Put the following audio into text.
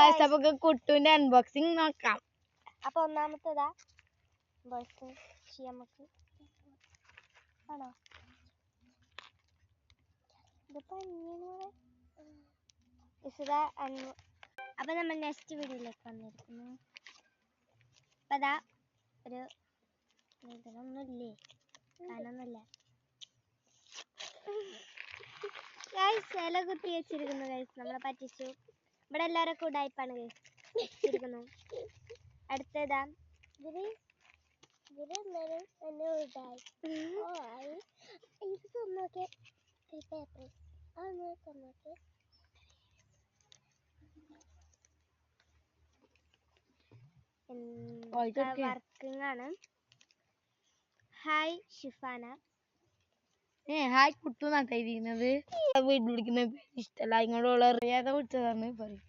അപ്പൊ കുട്ടുവിന്റെ അൺബോക്സിങ് നോക്കാം. അപ്പൊ ഒന്നാമത്തേതാ അൺബോക്സിങ് ചെയ്യാം നമുക്ക്. ആണോ ഇതിപ്പോ അപ്പൊ നമ്മൾ നെക്സ്റ്റ് വീഡിയോയിലേക്ക് വന്നിരിക്കുന്നു. അപ്പൊ അതാ ഒരു ഇതിനൊന്നുമില്ലേ, കാണുന്നില്ല ഗൈസ്. ഇല കുത്തി വെച്ചിരിക്കുന്നു ഗൈസ്, നമ്മളെ പറ്റിച്ചു. ഇവിടെ എല്ലാവരും കൂടായ്പാണ് ഗൈസ് വെച്ചിരിക്കുന്നു. അടുത്തതാ വർക്കിംഗ് ആണ്. ഹായ് ഷിഫാന. ഹായ് കുട്ടു നട്ടായിരിക്കുന്നത്. വീട്ടിൽ വിളിക്കുന്ന ഇഷ്ടമല്ല, ഇങ്ങോട്ടുള്ള അറിയാതെ വിളിച്ചതാണ് പറയും.